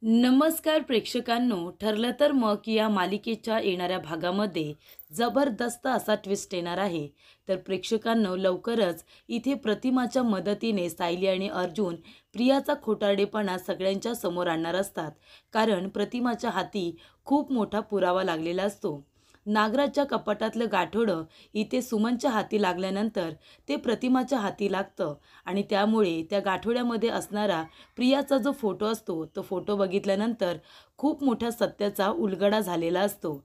नमस्कार प्रेक्षकांनो, ठरलं तर मग या मालिकेच्या येणाऱ्या भागामध्ये जबरदस्त असा ट्विस्ट येणार आहे. तर प्रेक्षकांनो, लवकरच इथे प्रतिमाच्या मदतीने सायली आणि अर्जुन प्रियाचा खोटारडेपणा सगळ्यांच्या समोर आणणार असतात. कारण प्रतिमाच्या हाती खूप मोठा पुरावा लागलेला असतो. नागराजच्या कपाटातलं गाठोडं इथे सुमनच्या हाती लागल्यानंतर ते प्रतिमाच्या हाती लागतं आणि त्यामुळे त्या गाठोड्यामध्ये असणारा प्रियाचा जो फोटो असतो तो फोटो बघितल्यानंतर खूप मोठ्या सत्याचा उलगडा झालेला असतो.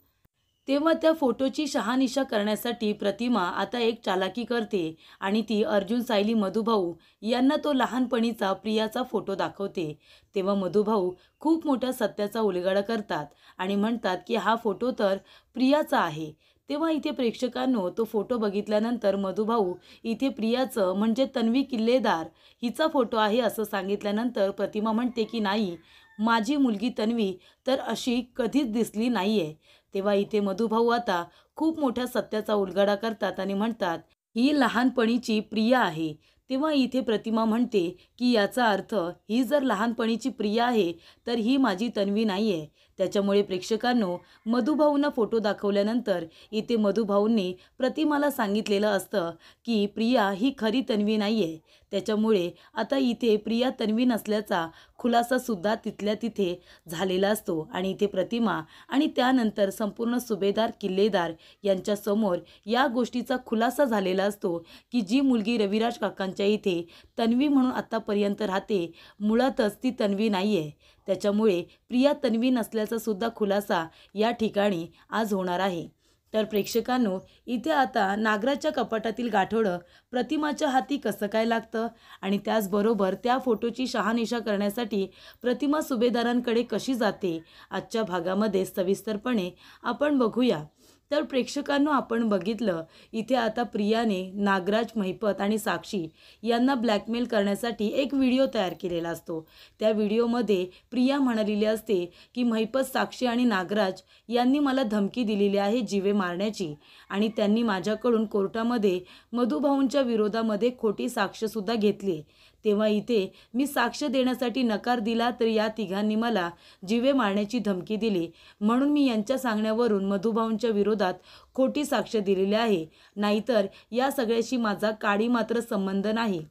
तेव्हा त्या फोटोची शहानिशा करण्यासाठी प्रतिमा आता एक चालाकी करते आणि ती अर्जुन, सायली, मधुभाऊ यांना तो लहानपणीचा प्रियाचा फोटो दाखवते. तेव्हा मधुभाऊ खूप मोठ्या सत्याचा उलगडा करतात आणि म्हणतात की हा फोटो तर प्रियाचा आहे. तेव्हा इथे प्रेक्षकांनो, तो फोटो बघितल्यानंतर मधुभाऊ इथे प्रियाचं म्हणजे तन्वी किल्लेदार हिचा फोटो आहे असं सांगितल्यानंतर प्रतिमा म्हणते की नाही, माझी मुलगी तन्वी तर अशी कधीच दिसली नाही आहे. तेव्हा इथे मधुभाऊ आता खूप मोठ्या सत्याचा उलगडा करतात आणि म्हणतात, ही लहानपणीची प्रिया आहे. तेव्हा इथे प्रतिमा म्हणते की याचा अर्थ ही जर लहानपणीची प्रिया आहे तर ही माझी तन्वी नाही आहे. त्याच्यामुळे प्रेक्षकांनो, मधुभाऊंना फोटो दाखवल्यानंतर इथे मधुभाऊंनी प्रतिमाला सांगितलेलं असतं की प्रिया ही खरी तन्वी नाही आहे. त्याच्यामुळे आता इथे प्रिया तन्वी नसल्याचा खुलासासुद्धा तिथल्या तिथे झालेला असतो आणि इथे प्रतिमा आणि त्यानंतर संपूर्ण सुभेदार किल्लेदार यांच्यासमोर या गोष्टीचा खुलासा झालेला असतो की जी मुलगी रविराज काकांच्या इथे तन्वी म्हणून आत्तापर्यंत राहते, मुळातच ती तन्वी नाही आहे. त्याच्यामुळे प्रिया तन्वी नसल्याचा सुद्धा खुलासा या ठिकाणी आज होणार आहे. तर प्रेक्षकांनो, इथे आता नागराजच्या कपाटातील गाठोडं प्रतिमाच्या हाती कसं काय लागतं आणि त्याचबरोबर त्या फोटोची शहानिशा करण्यासाठी प्रतिमा सुभेदारांकडे कशी जाते, आजच्या भागामध्ये सविस्तरपणे आपण बघूया. तर प्रेक्षकांनो, आपण बघितलं इथे आता प्रियाने नागराज, महिपत आणि साक्षी यांना ब्लॅकमेल करण्यासाठी एक व्हिडिओ तयार केलेला असतो. त्या व्हिडिओमध्ये प्रिया म्हणालेली असते की महिपत, साक्षी आणि नागराज यांनी मला धमकी दिलेली आहे जीवे मारण्याची आणि त्यांनी माझ्याकडून कोर्टामध्ये मधुभाऊंच्या विरोधामध्ये खोटी साक्षसुद्धा घेतली. तेव्हा इथे मी साक्ष देण्यासाठी नकार दिला तर या तिघांनी मला जीवे मारण्याची धमकी दिली, म्हणून मी यांच्या सांगण्यावरून मधुभाऊंच्या विरोधात खोटी साक्ष दिलेली आहे. नाहीतर या सगळ्याशी माझा काडी मात्र संबंध नाही.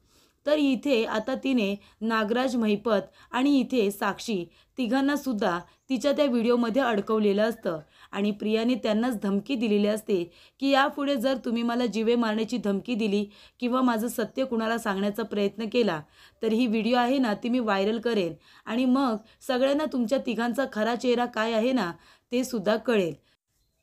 तर इथे आता तिने नागराज, महिपत आणि इथे साक्षी तिघांना सुद्धा तिच्या त्या व्हिडिओमध्ये अडकवलेलं असतं आणि प्रियाने त्यांनाच धमकी दिलेली असते की यापुढे जर तुम्ही मला जीवे मारण्याची धमकी दिली किंवा माझं सत्य कुणाला सांगण्याचा प्रयत्न केला तर ही व्हिडिओ आहे ना ती मी व्हायरल करेन आणि मग सगळ्यांना तुमच्या तिघांचा खरा चेहरा काय आहे ना ते सुद्धा कळेल.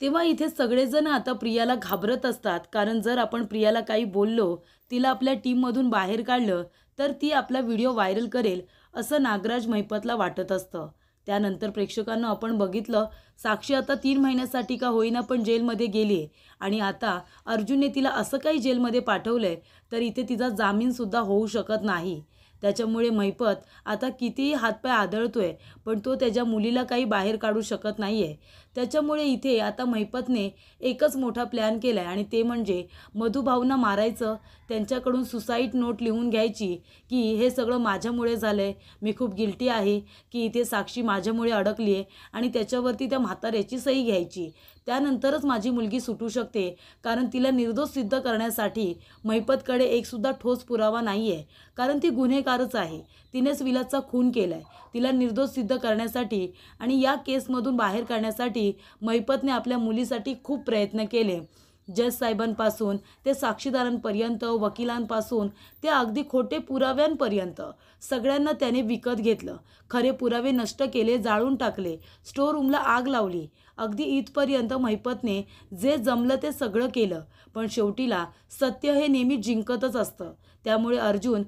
तेव्हा इथे सगळेजण आता प्रियाला घाबरत असतात, कारण जर आपण प्रियाला काही बोललो, तिला आपल्या टीममधून बाहेर काढलं तर ती आपला व्हिडिओ व्हायरल करेल असं नागराज, महिपतला वाटत असतं. त्यानंतर प्रेक्षकांना आपण बघितलं, साक्षी आता 3 महिन्यासाठी का होईना पण जेलमध्ये गेली आहे आणि आता अर्जुनने तिला असं काही जेलमध्ये पाठवलं आहे तर इथे तिचा जामीनसुद्धा होऊ शकत नाही. त्याच्यामुळे महिपत आता कितीही हातपाय आदळतोय पण तो त्याच्या मुलीला काही बाहेर काढू शकत नाही आहे. त्याच्यामुळे इथे आता महिपतने एकच मोठा प्लॅन केला आहे आणि ते म्हणजे मधुभाऊंना मारायचं, त्यांच्याकडून सुसाईड नोट लिहून घ्यायची की हे सगळं माझ्यामुळे झालं आहे, मी खूप गिल्टी आहे की इथे साक्षी माझ्यामुळे अडकली आहे आणि त्याच्यावरती त्या म्हाताऱ्याची सही घ्यायची. त्यानंतरच माझी मुलगी सुटू शकते, कारण तिला निर्दोष सिद्ध करण्यासाठी महिपतकडे एकसुद्धा ठोस पुरावा नाही आहे, कारण ती गुन्हेगारच आहे. तिनेच विलासचा खून केला आहे. तिला निर्दोष सिद्ध करण्यासाठी आणि या केसमधून बाहेर काढण्यासाठी महिपतने आपल्या मुलीसाठी खूप प्रयत्न केले. जज साहेबांपासून ते साक्षीदारांपर्यंत, वकिलांपासून ते अगदी खोटे पुराव्यांपर्यंत सगळ्यांना त्याने विकत घेतलं. खरे पुरावे नष्ट केले, जाळून टाकले, स्टोर रूमला आग लावली. अगदी इथपर्यंत महिपतने जे जमलं ते सगळं केलं. पण शेवटीला सत्य हे नेहमी जिंकतच असतं. त्यामुळे अर्जुन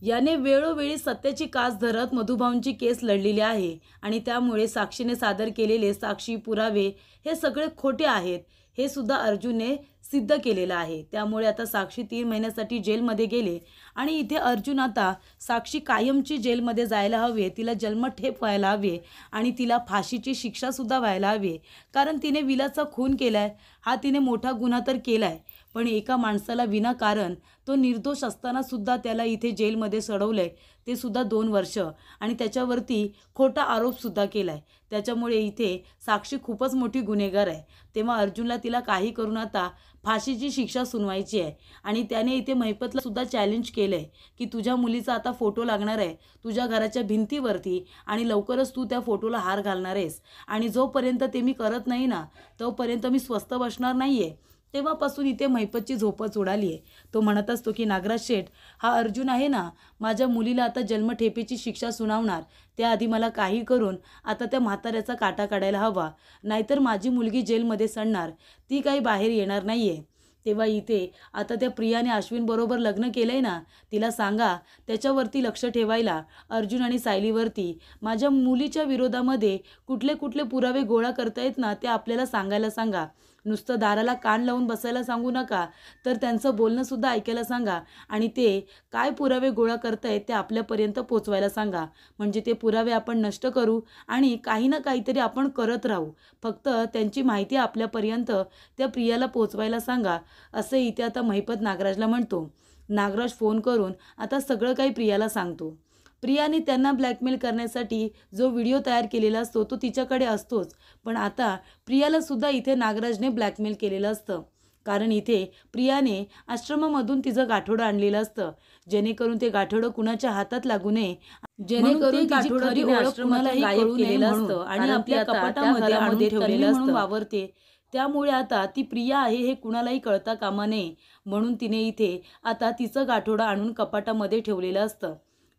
याने वेळोवेळी सत्याची कास धरत मधुभाऊंची केस लढलेली आहे आणि त्यामुळे साक्षीने सादर केलेले साक्षी, पुरावे हे सगळे खोटे आहेत हे सुद्धा अर्जुनने सिद्ध केलेलं आहे। त्यामुळे आता साक्षी 3 महिन्यासाठी जेलमध्ये गेले आणि इथे अर्जुन आता साक्षी कायमची जेलमध्ये जायला हवी, तिला जन्मठेप व्हायला हवी आणि तिला फाशीची शिक्षासुद्धा व्हायला हवी, कारण तिने विलाचा खून केलाय। हा तिने मोठा गुन्हा तर केलाय, पण एका माणसाला विनाकारण, तो निर्दोष असताना सुद्धा त्याला इथे जेलमध्ये सडवलंय, ते सुद्धा 2 वर्ष, आणि त्याच्यावरती खोटा आरोपसुद्धा केलाय। त्याच्यामुळे इथे साक्षी खूपच मोठी गुन्हेगार आहे। तेव्हा अर्जुनला तिला काही करून आता फाशीची शिक्षा सुनवायची आहे आणि त्याने इथे महिपतला सुद्धा चॅलेंज केलंय की तुझ्या मुलीचा आता फोटो लागणार आहे तुझ्या घराच्या भिंतीवरती आणि लवकरच तू त्या फोटोला हार घालणार आहेस, आणि जोपर्यंत ते मी करत नाही ना तोपर्यंत मी स्वस्थ बसणार नाहीये। तेव्हापासून इथे महिपतची झोपच उडाली आहे। तो म्हणत असतो की नागराज शेठ, हा अर्जुन आहे ना, माझ्या मुलीला आता जन्मठेपेची शिक्षा सुनावणार, त्याआधी मला काही करून आता त्या म्हाताऱ्याचा काटा काढायला हवा, नाहीतर माझी मुलगी जेलमध्ये सडणार, ती काही बाहेर येणार नाहीये। तेव्हा इथे आता त्या प्रियाने अश्विनबरोबर लग्न केलंय ना, तिला सांगा त्याच्यावरती लक्ष ठेवायला, अर्जुन आणि सायलीवरती। माझ्या मुलीच्या विरोधामध्ये कुठले कुठले पुरावे गोळा करतायत ना ते आपल्याला सांगायला सांगा। नुसतं दाराला कान लावून बसायला सांगू नका, तर त्यांचं बोलणंसुद्धा ऐकायला सांगा आणि ते काय पुरावे गोळा करतायत ते आपल्यापर्यंत पोचवायला सांगा। म्हणजे ते पुरावे आपण नष्ट करू आणि काही ना काहीतरी आपण करत राहू। फक्त त्यांची माहिती आपल्यापर्यंत त्या प्रियाला पोचवायला सांगा, असे इथे आता महिपत नागराजला म्हणतो। नागराज फोन करून आता सगळं काही प्रियाला सांगतो। प्रियाने त्यांना ब्लॅकमेल करण्यासाठी जो व्हिडिओ तयार केलेला असतो तो तिच्याकडे असतोच, पण आता प्रियाला सुद्धा इथे नागराजने ब्लॅकमेल केलेलं असतं, कारण इथे प्रियाने आश्रमामधून तिचं गाठोडं आणलेलं असतं, जेणेकरून ते गाठोडं कुणाच्या हातात लागू नये, जेणेकरून गाठोडं तिने आश्रमालाही गायब केलेलं असतं आणि आपल्या कपाटामध्ये ठेवलेलं असतं वावरते। त्यामुळे आता ती प्रिया आहे हे कुणालाही कळता कामा नये, म्हणून तिने इथे आता तिचं गाठोडं आणून कपाटामध्ये ठेवलेलं असतं।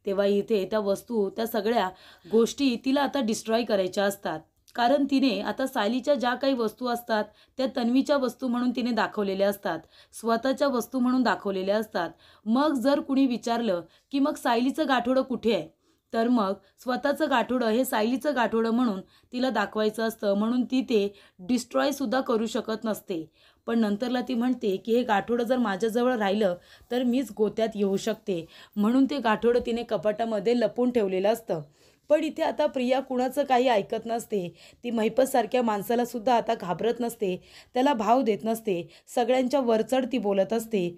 तेव्हा इथे त्या वस्तू, त्या सगळ्या गोष्टी तिला आता डिस्ट्रॉय करायच्या असतात, कारण तिने आता सायलीच्या ज्या काही वस्तू असतात त्या तन्वीच्या वस्तू म्हणून तिने दाखवलेल्या असतात, स्वतःच्या वस्तू म्हणून दाखवलेल्या असतात। मग जर कुणी विचारलं की मग सायलीचं गाठोडं कुठे आहे, तर मग स्वतःचं गाठोडं हे सायलीचं गाठोडं म्हणून तिला दाखवायचं असतं, म्हणून ती ते डिस्ट्रॉयसुद्धा करू शकत नसते। पण नंतरला ती म्हणते की हे गाठोडं जर माझ्याजवळ राहिलं तर मीच गोत्यात येऊ शकते, म्हणून ते गाठोडं तिने कपाटामध्ये लपवून ठेवलेलं असतं। पण इथे आता प्रिया कुणाचं काही ऐकत नसते, ती महिपतसारख्या माणसाला सुद्धा आता घाबरत नसते, त्याला भाव देत नसते, सगळ्यांच्या वरचढ ती बोलत असते,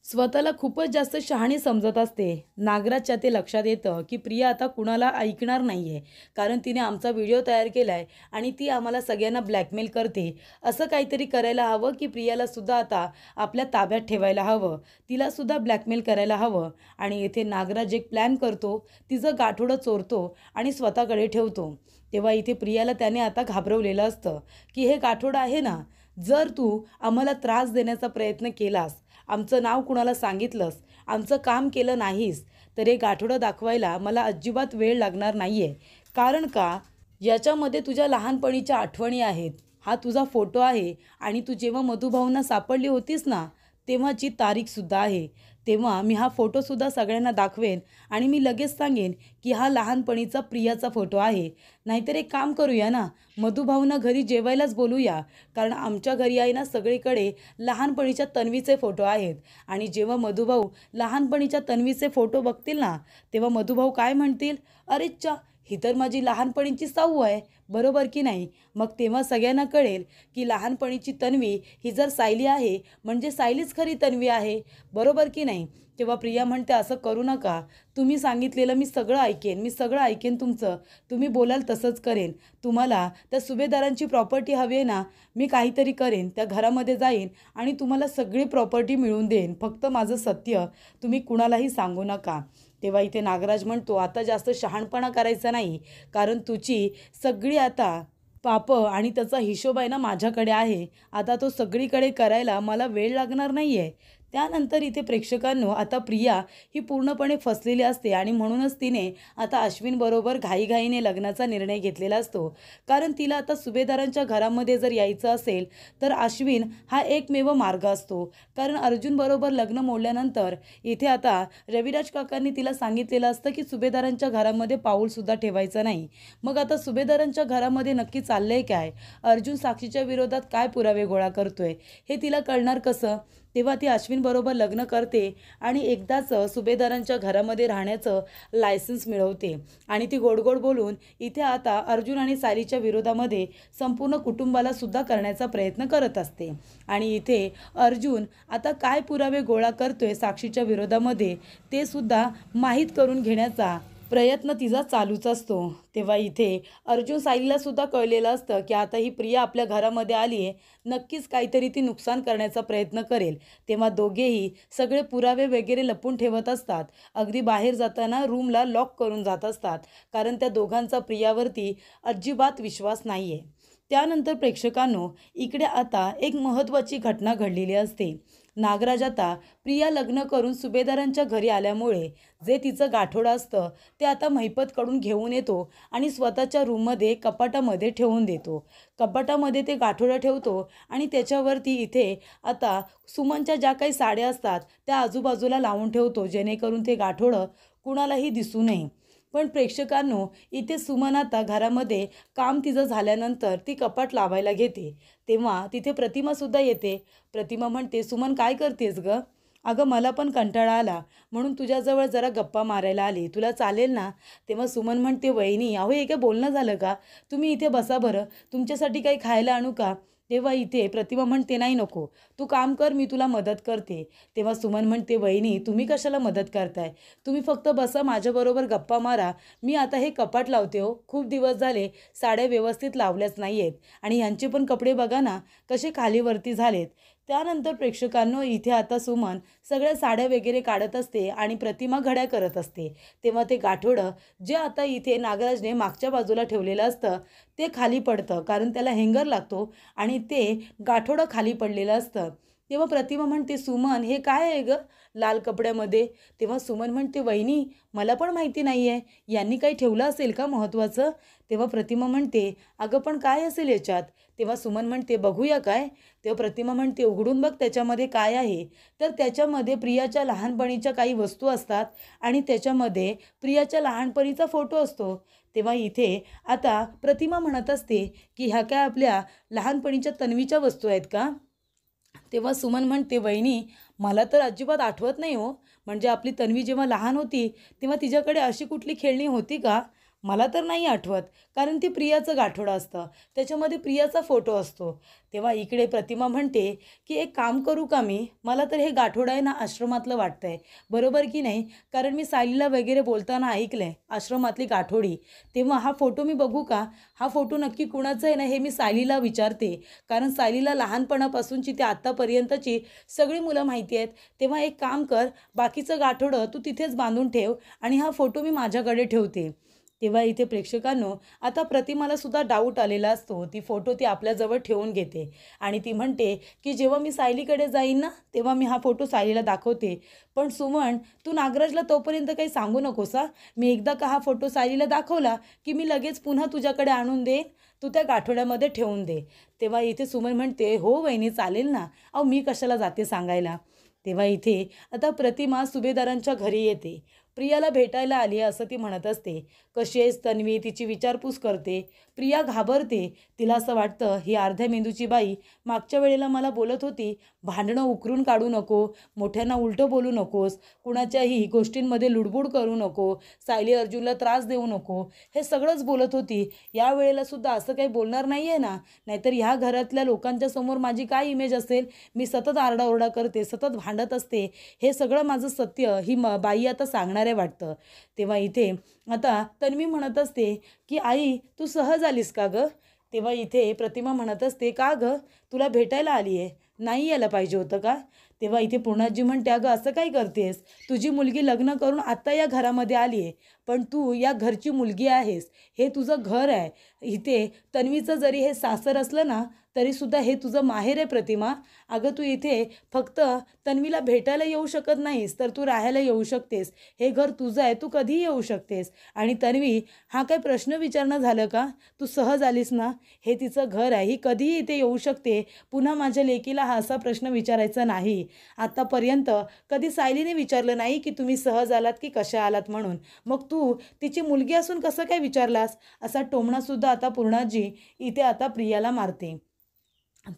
स्वतःला खूपच जास्त शहाणी समजत असते। नागराजच्या ते लक्षात येतं की प्रिया आता कुणाला ऐकणार नाहीये, कारण तिने आमचा व्हिडिओ तयार केलाय आणि ती आम्हाला सगळ्यांना ब्लॅकमेल करते। असं काहीतरी करायला हवं की प्रियाला सुद्धा आता आपल्या ताब्यात ठेवायला हवं, तिला सुद्धा ब्लॅकमेल करायला हवं। आणि येथे नागराज एक प्लॅन करतो, तिचं गाठोडं चोरतो आणि स्वतःकडे ठेवतो। तेव्हा इथे प्रियाला त्याने आता घाबरवलेलं असतं की हे गाठोडं आहे ना, जर तू आम्हाला त्रास देण्याचा प्रयत्न केलास, आमचं नाव कुणाला सांगितलंस, आमचं काम केलं नाहीस, तर हे गाठोडं दाखवायला मला अजिबात वेळ लागणार नाहीये, कारण का याच्यामध्ये तुझ्या लहानपणीच्या आठवणी आहेत, हा तुझा फोटो आहे आणि तू जेव्हा मधुभाऊंना सापडली होतीस ना तेव्हाची तारीखसुद्धा आहे। तेव्हा मी हा फोटोसुद्धा सगळ्यांना दाखवेन आणि मी लगेच सांगेन की हा लहानपणीचा प्रियाचा फोटो आहे। नाहीतर एक काम करूया ना, मधुभाऊंना घरी जेवायलाच बोलूया, कारण आमच्या घरी आहे ना सगळीकडे लहानपणीच्या तन्वीचे फोटो आहेत, आणि जेव्हा मधुभाऊ लहानपणीच्या तन्वीचे फोटो बघतील ना तेव्हा मधुभाऊ काय म्हणतील, अरे चा, ही तर माझी लहानपणीची साऊ आहे, बरोबर की नाही? मग तेव्हा सगळ्यांना कळेल की लहानपणीची तन्वी ही जर सायली आहे म्हणजे सायलीच खरी तन्वी आहे, बरोबर की नाही? तेव्हा प्रिया म्हणते असं करू नका, तुम्ही सांगितलेलं मी सगळं ऐकेन, मी सगळं ऐकेन तुमचं, तुम्ही बोलाल तसंच करेन। तुम्हाला त्या सुभेदारांची प्रॉपर्टी हवी आहे ना, मी काहीतरी करेन, त्या घरामध्ये जाईन आणि तुम्हाला सगळी प्रॉपर्टी मिळवून देईन, फक्त माझं सत्य तुम्ही कुणालाही सांगू नका। तेव्हा इथे नागराज म्हणतो आता जास्त शहाणपणा करायचा नाही, कारण तुझी सगळी आता पापं आणि त्याचा हिशोब आहे ना माझ्याकडे आहे, आता तो सगळीकडे करायला मला वेळ लागणार नाही आहे। त्यानंतर इथे प्रेक्षकांनो आता प्रिया ही पूर्णपणे फसलेली असते आणि म्हणूनच तिने आता अश्विनबरोबर घाईघाईने लग्नाचा निर्णय घेतलेला असतो. कारण तिला आता सुभेदारांच्या घरामध्ये जर यायचं असेल तर अश्विन हा एकमेव मार्ग असतो. कारण अर्जुनबरोबर लग्न मोडल्यानंतर इथे आता रविराज काकांनी तिला सांगितलेलं असतं की सुभेदारांच्या घरामध्ये पाऊलसुद्धा ठेवायचं नाही. मग आता सुभेदारांच्या घरामध्ये नक्की चाललंय काय, अर्जुन साक्षीच्या विरोधात काय पुरावे गोळा करतोय हे तिला कळणार कसं. तेव्हा ती अश्विनबरोबर लग्न करते आणि एकदाच सुभेदारांच्या घरामध्ये राहण्याचं लायसन्स मिळवते आणि ती गोड बोलून इथे आता अर्जुन आणि सायलीच्या विरोधामध्ये संपूर्ण कुटुंबाला सुद्धा करण्याचा प्रयत्न करत असते. आणि इथे अर्जुन आता काय पुरावे गोळा करतोय साक्षीच्या विरोधामध्ये ते सुद्धा माहीत करून घेण्याचा प्रयत्न तिचा चालूच असतो. तेव्हा इथे अर्जुन सायलीला सुद्धा कळलेलं असतं की आता ही प्रिया आपल्या घरामध्ये आली आहे, नक्कीच काहीतरी ती नुकसान करण्याचा प्रयत्न करेल. तेव्हा दोघेही सगळे पुरावे वगैरे लपून ठेवत असतात. अगदी बाहेर जाताना रूमला लॉक करून जात असतात, कारण त्या दोघांचा प्रियावरती अजिबात विश्वास नाही आहे. त्यानंतर प्रेक्षकांनो इकडे आता एक महत्त्वाची घटना घडलेली असते. नागराज आता प्रिया लग्न करून सुभेदारांच्या घरी आल्यामुळे जे तिचं गाठोडं असतं ते आता महिपतकडून घेऊन येतो आणि स्वतःच्या रूममध्ये कपाटामध्ये ठेवून देतो. कपाटामध्ये ते गाठोडं ठेवतो आणि त्याच्यावरती इथे आता सुमनच्या ज्या काही साड्या असतात त्या आजूबाजूला लावून ठेवतो, जेणेकरून ते गाठोडं कुणालाही दिसू नये. पण प्रेक्षकांनो इथे सुमन आता घरामध्ये काम तिचं झाल्यानंतर ती कपाट लावायला घेते. तेव्हा तिथे प्रतिमासुद्धा येते. प्रतिमा म्हणते, सुमन काय करतेस गं? अगं मला पण कंटाळा आला म्हणून तुझ्याजवळ जरा गप्पा मारायला आली, तुला चालेल ना? तेव्हा सुमन म्हणते, वहिनी अहो हे काय बोलणं झालं का? तुम्ही इथे बसा बरं, तुमच्यासाठी काही खायला आणू का? तेव्हा इथे प्रतिमा म्हणते, नाही नको, तू काम कर, मी तुला मदत करते. तेव्हा सुमन म्हणते, वहिनी तुम्ही कशाला मदत करताय? तुम्ही फक्त बसा, माझ्याबरोबर गप्पा मारा, मी आता हे कपाट लावते. हो खूप दिवस झाले साड्या व्यवस्थित लावल्याच नाही आहेत आणि ह्यांचे पण कपडे बघा ना कसे खालीवरती झालेत. त्यानंतर प्रेक्षकांनो इथे आता सुमन सगळ्या साड्या वगैरे काढत असते आणि प्रतिमा घड्या करत असते. तेव्हा ते गाठोडं जे आता इथे नागराजने मागच्या बाजूला ठेवलेलं असतं ते खाली पडतं, कारण त्याला हँगर लागतो आणि ते गाठोडं खाली पडलेलं असतं. तेव्हा प्रतिमा म्हणते, सुमन हे काय आहे गं लाल कपड्यामध्ये? तेव्हा सुमन म्हणते, वहिनी मला पण माहिती नाही आहे, यांनी काही ठेवलं असेल का महत्त्वाचं? तेव्हा प्रतिमा म्हणते, अगं पण काय असेल याच्यात? तेव्हा सुमन म्हणते, बघूया काय? तेव्हा प्रतिमा म्हणते, उघडून बघ त्याच्यामध्ये काय आहे. तर त्याच्यामध्ये प्रियाच्या लहानपणीच्या काही वस्तू असतात आणि त्याच्यामध्ये प्रियाच्या लहानपणीचा फोटो असतो. तेव्हा इथे आता प्रतिमा म्हणत असते की ह्या काय आपल्या लहानपणीच्या तन्वीच्या वस्तू आहेत का? तेव्हा सुमन म्हणते, वहिनी मला तर अजिबात आठवत नाही हो, म्हणजे आपली तन्वी जेव्हा लहान होती तेव्हा तिच्याकडे अशी कुठली खेळणी होती का? मला तर नाही आठवत, कारण ती प्रियाचं गाठोडं असतं, त्याच्यामध्ये प्रियाचा फोटो असतो. तेव्हा इकडे प्रतिमा म्हणते की एक काम करू का मी? मला तर हे गाठोडं आहे ना आश्रमातलं वाटतं आहे, बरोबर की नाही? कारण मी सायलीला वगैरे बोलताना ऐकलं आहे आश्रमातली गाठोडी. तेव्हा हा फोटो मी बघू का? हा फोटो नक्की कुणाचा आहे ना हे मी सायलीला विचारते, कारण सायलीला लहानपणापासूनची ते आत्तापर्यंतची सगळी मुलं माहिती आहेत. तेव्हा एक काम कर, बाकीचं गाठोडं तू तिथेच बांधून ठेव आणि हा फोटो मी माझ्याकडे ठेवते. तेव्हा इथे प्रेक्षकांनो आता प्रतिमाला सुद्धा डाऊट आलेला असतो. ती फोटो ती आपल्याजवळ ठेवून घेते आणि ती म्हणते की जेव्हा मी सायलीकडे जाईन ना तेव्हा मी हा फोटो सायलीला दाखवते. पण सुमन तू नागराजला तोपर्यंत काही सांगू नकोस हा. मी एकदा का हा फोटो सायलीला दाखवला की मी लगेच पुन्हा तुझ्याकडे आणून देईन, तू त्या गाठोड्यामध्ये ठेवून दे. तेव्हा इथे सुमन म्हणते, हो वहिनी चालेल ना, अहो मी कशाला जाते सांगायला. तेव्हा इथे आता प्रतिमा सुभेदारांच्या घरी येते. प्रियाला भेटायला आली आहे असं ती म्हणत असते. कशी आहेस तन्वी, तिची विचारपूस करते. प्रिया घाबरते, तिला असं वाटतं ही अर्ध्या मेंदूची बाई मागच्या वेळेला मला बोलत होती भांडणं उकरून काढू नको, मोठ्यांना उलटं बोलू नकोस, कुणाच्याही गोष्टींमध्ये लुडबुड करू नको, सायली अर्जुनला त्रास देऊ नको, हे सगळंच बोलत होती. या वेळेला सुद्धा असं काही बोलणार नाही आहे ना? नाहीतर ह्या घरातल्या लोकांच्या समोर माझी काय इमेज असेल? मी सतत आरडाओरडा करते, सतत भांडत असते, हे सगळं माझं सत्य ही बाई आता सांगणार आहे वाटतं. तेव्हा इथे आता तन्वी म्हणत असते की आई तू सहज आलीस का गं? तेव्हा इथे प्रतिमा म्हणत असते, का गं तुला भेटायला आली आहे, नाही यायला पाहिजे होतं का? तेव्हा इथे पूर्णाजी म्हणते, अगं असं काय करतेस? तुझी मुलगी लग्न करून आत्ता या घरामध्ये आली आहे, पण तू या घरची मुलगी आहेस, हे तुझं घर आहे. इथे तन्वीचं जरी हे सासर असलं ना तरीसुद्धा हे तुझं माहेर आहे प्रतिमा. अगं तू इथे फक्त तन्वीला भेटायला येऊ शकत नाहीस, तर तू राहायला येऊ शकतेस. हे घर तुझं आहे, तू कधीही येऊ शकतेस. आणि तन्वी, हा काय प्रश्न विचारणं झालं का? तू सहज आलीस ना, हे तिचं घर आहे, ही कधीही इथे येऊ शकते. पुन्हा माझ्या लेकीला हा असा प्रश्न विचारायचा नाही. आत्तापर्यंत कधी सायलीने विचारलं नाही की तुम्ही सहज आलात की कशा आलात म्हणून. मग तू तिची मुलगी असून कसं काय विचारलास? असा टोमणासुद्धा आता पूर्णाजी इथे आता प्रियाला मारते.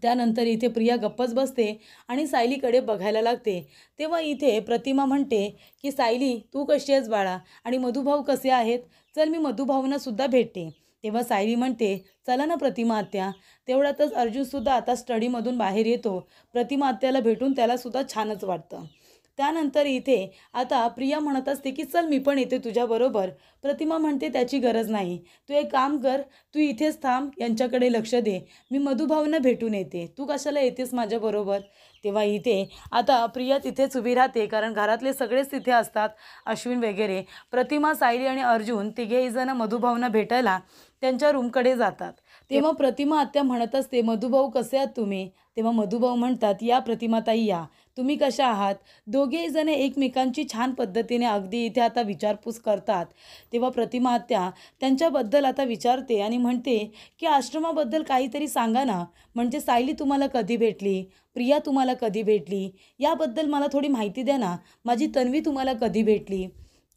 त्यानंतर इथे प्रिया गप्पच बसते आणि सायलीकडे बघायला लागते. तेव्हा इथे प्रतिमा म्हणते की सायली, तू कशी आहेस बाळा, आणि मधुभाऊ कसे आहेत? चल मी मधुभाऊंनासुद्धा भेटते. तेव्हा सायली म्हणते, चला ना प्रतिमा आत्या. तेवढ्यातच अर्जुनसुद्धा आता स्टडीमधून बाहेर येतो. प्रतिमा आत्याला भेटून त्यालासुद्धा छानच वाटतं. त्यानंतर इथे आता प्रिया म्हणत असते की चल मी पण येते तुझ्याबरोबर. प्रतिमा म्हणते त्याची गरज नाही, तू एक काम कर, तू इथेच थांब, यांच्याकडे लक्ष दे, मी मधुभाऊंना भेटून येते, तू कशाला येतेस माझ्याबरोबर? तेव्हा इथे आता प्रिया तिथेच उभी राहते, कारण घरातले सगळेच तिथे असतात, अश्विन वगैरे. प्रतिमा, सायली आणि अर्जुन तिघेही जण मधुभाऊंना भेटायला त्यांच्या रूमकडे जातात. तेव्हा प्रतिमा आत्या म्हणत असते, मधुभाऊ कसे आहात तुम्ही? तेव्हा मधुभाऊ म्हणतात, या प्रतिमाताई या, तुम्ही कशा आहात? दोघेही जण एकमेकांची छान पद्धतीने अगदी इथे आता विचारपूस करतात. तेव्हा प्रतिमा आत्या त्यांच्याबद्दल आता विचारते आणि म्हणते की आश्रमाबद्दल काहीतरी सांगा ना, म्हणजे सायली तुम्हाला कधी भेटली, प्रिया तुम्हाला कधी भेटली, याबद्दल मला थोडी माहिती द्या ना, माझी तन्वी तुम्हाला कधी भेटली?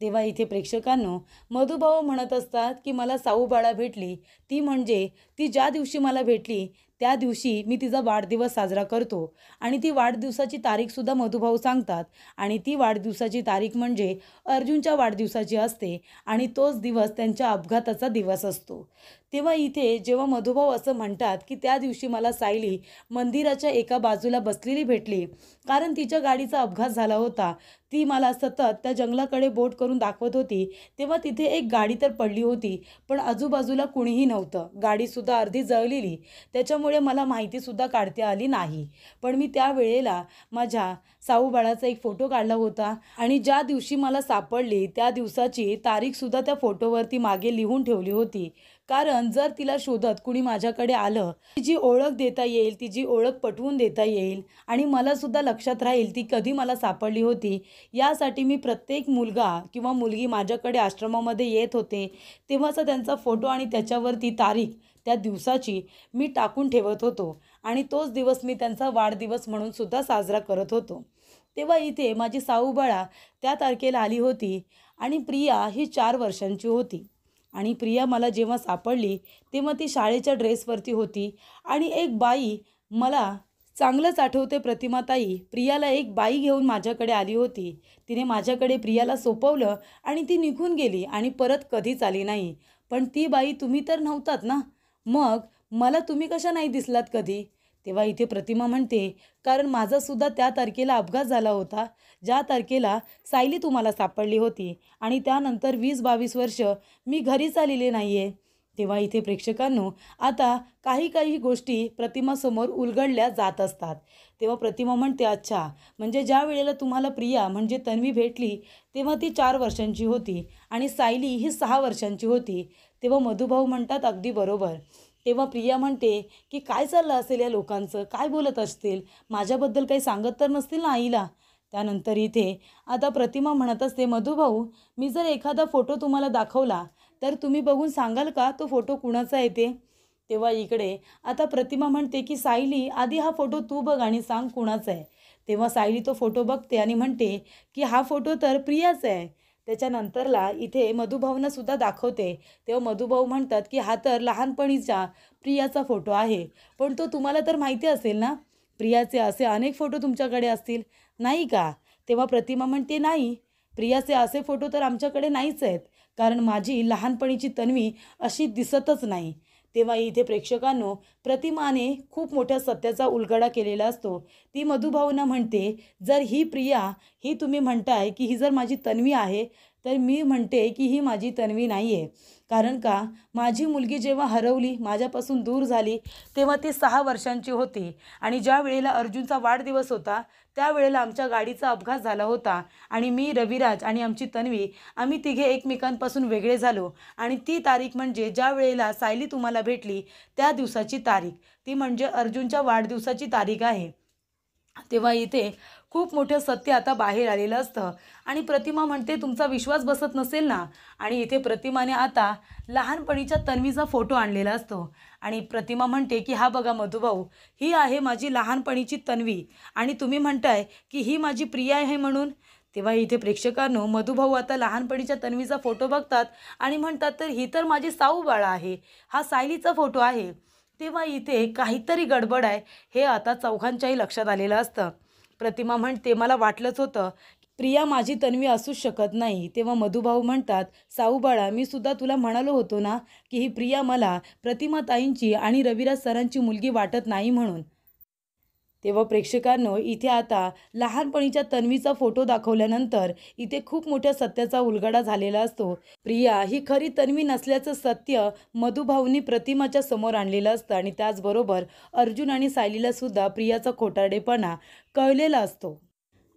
तेव्हा इथे प्रेक्षकांनो, मधुभाऊ म्हणत असतात की मला साऊबाळा भेटली, ती म्हणजे ती ज्या दिवशी मला भेटली त्या दिवशी मी तिचा वाढदिवस साजरा करतो. आणि ती वाढदिवसाची तारीखसुद्धा मधुभाऊ सांगतात. आणि ती वाढदिवसाची तारीख म्हणजे अर्जुनच्या वाढदिवसाची असते आणि तोच दिवस त्यांच्या अपघाताचा दिवस असतो. तेव्हा इथे जेव्हा मधुभाऊ असं म्हणतात की त्या दिवशी मला सायली मंदिराच्या एका बाजूला बसलेली भेटली, कारण तिच्या गाडीचा अपघात झाला होता. ती मला सतत त्या जंगलाकडे बोट करून दाखवत होती. तेव्हा तिथे एक गाडी तर पडली होती, पण आजूबाजूला कुणीही नव्हतं. गाडीसुद्धा अर्धी जळलेली, त्याच्यामुळे मला माहितीसुद्धा काढता आली नाही. पण मी त्यावेळेला माझ्या साऊबाळाचा एक फोटो काढला होता आणि ज्या दिवशी मला सापडली त्या दिवसाची तारीखसुद्धा त्या फोटोवरती मागे लिहून ठेवली होती. कारण जर तिला शोधत कुणी माझ्याकडे आलं, तिची ओळख देता येईल, तिची ओळख पटवून देता येईल आणि मलासुद्धा लक्षात राहील ती कधी मला सापडली होती. यासाठी मी प्रत्येक मुलगा किंवा मुलगी माझ्याकडे आश्रमामध्ये येत होते तेव्हाचा त्यांचा फोटो आणि त्याच्यावरती तारीख त्या दिवसाची मी टाकून ठेवत होतो आणि तोच दिवस मी त्यांचा वाढदिवस म्हणून सुद्धा साजरा करत होतो. तेव्हा इथे माझी साऊबाळा त्या तारखेला आली होती आणि प्रिया ही 4 वर्षांची होती. आणि प्रिया मला जेव्हा सापडली तेव्हा ती शाळेच्या ड्रेसवरती होती आणि एक बाई, मला चांगलंच आठवते प्रतिमाताई, प्रियाला एक बाई घेऊन माझ्याकडे आली होती. तिने माझ्याकडे प्रियाला सोपवलं आणि ती निघून गेली आणि परत कधीच आली नाही. पण ती बाई तुम्ही तर नव्हतात ना, मग मला तुम्ही कशा नाही दिसलात कधी? तेव्हा इथे प्रतिमा म्हणते, कारण माझासुद्धा त्या तारखेला अपघात झाला होता, ज्या तारखेला सायली तुम्हाला सापडली होती आणि त्यानंतर 20-22 वर्ष मी घरीच आलेले नाही आहे. तेव्हा इथे प्रेक्षकांनो, आता काही गोष्टी प्रतिमासमोर उलगडल्या जात असतात. तेव्हा प्रतिमा म्हणते, अच्छा, म्हणजे ज्या वेळेला तुम्हाला प्रिया म्हणजे तन्वी भेटली तेव्हा ती 4 वर्षांची होती आणि सायली ही 6 वर्षांची होती. तेव्हा मधुभाऊ म्हणतात, अगदी बरोबर. तेव्हा प्रिया म्हणते की काय चाललं असेल या लोकांचं, काय बोलत असतील, माझ्याबद्दल काही सांगत तर नसतील ना आईला? त्यानंतर इथे आता प्रतिमा म्हणत असते, मधुभाऊ, मी जर एखादा फोटो तुम्हाला दाखवला तर तुम्ही बघून सांगाल का तो फोटो कुणाचा आहे ते? तेव्हा इकडे आता प्रतिमा म्हणते की सायली, आधी हा फोटो तू बघ आणि सांग कुणाचा आहे. तेव्हा सायली तो फोटो बघते आणि म्हणते की हा फोटो तर प्रियाचा आहे. त्याच्यानंतरला इथे मधुभाऊंना सुद्धा दाखवते. तेव्हा मधुभाऊ म्हणतात की हा तर लहानपणीचा प्रियाचा फोटो आहे, पण तो तुम्हाला तर माहिती असेल ना, प्रियाचे असे अनेक फोटो तुमच्याकडे असतील, नाही का? तेव्हा प्रतिमा म्हणते, नाही, प्रियाचे असे फोटो तर आमच्याकडे नाहीच आहेत, कारण माझी लहानपणीची तन्वी अशी दिसतच नाही. तेव्हा इथे प्रेक्षकांनो, प्रतिमाने खूप मोठ्या सत्याचा उलगडा केलेला असतो. ती मधुभाऊंना म्हणते, जर ही प्रिया, ही तुम्ही म्हणताय की ही जर माझी तन्वी आहे तर मी म्हणते की ही माझी तन्वी नाही आहे. कारण का, माझी मुलगी जेव्हा हरवली, माझ्यापासून दूर झाली, तेव्हा ती 6 वर्षांची होती आणि ज्या वेळेला अर्जुनचा वाढदिवस होता, त्यावेळेला आमच्या गाडीचा अपघात झाला होता आणि मी, रविराज आणि आमची तन्वी आम्ही तिघे एकमेकांपासून वेगळे झालो आणि ती तारीख म्हणजे ज्या वेळेला सायली तुम्हाला भेटली, त्या दिवसाची तारीख. ती म्हणजे अर्जुनच्या वाढदिवसाची तारीख आहे. तेव्हा इथे खूप मोठं सत्य आता बाहेर आलेलं असतं आणि प्रतिमा म्हणते तुमचा विश्वास बसत नसेल ना. आणि इथे प्रतिमाने आता लहानपणीच्या तन्वीचा फोटो आणलेला असतो आणि प्रतिमा म्हणते की हा बघा मधुभाऊ, ही आहे माझी लहानपणीची तन्वी आणि तुम्ही म्हणताय की ही माझी प्रिया आहे म्हणून. तेव्हा इथे प्रेक्षकांनो, मधुभाऊ आता लहानपणीच्या तन्वीचा फोटो बघतात आणि म्हणतात तर ही तर माझी साऊ बाळा आहे, हा सायलीचा फोटो आहे. तेव्हा इथे काहीतरी गडबड आहे हे आता चौघांच्याही लक्षात आलेलं असतं. प्रतिमा म्हणते मला वाटलंच होतं, प्रिया माझी तन्वी असूच शकत नाही. तेव्हा मधुभाऊ म्हणतात साऊ बाळा, मी सुद्धा तुला म्हणालो होतो ना की ही प्रिया मला प्रतिमा ताईंची आणि रविराज सरांची मुलगी वाटत नाही म्हणून. तेव्हा प्रेक्षकांनो, इथे आता लहानपणीच्या तन्वीचा फोटो दाखवल्यानंतर इथे खूप मोठ्या सत्याचा उलगडा झालेला असतो. प्रिया ही खरी तन्वी नसल्याचं सत्य मधुभाऊंनी प्रतिमाच्या समोर आणलेलं असतं आणि त्याचबरोबर अर्जुन आणि सायलीला सुद्धा प्रियाचा खोटारडेपणा कळलेला असतो.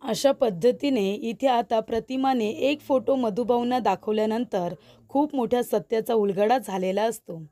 अशा पद्धतीने इथे आता प्रतिमाने एक फोटो मधुभाऊंना दाखवल्यानंतर खूप मोठ्या सत्याचा उलगडा झालेला असतो.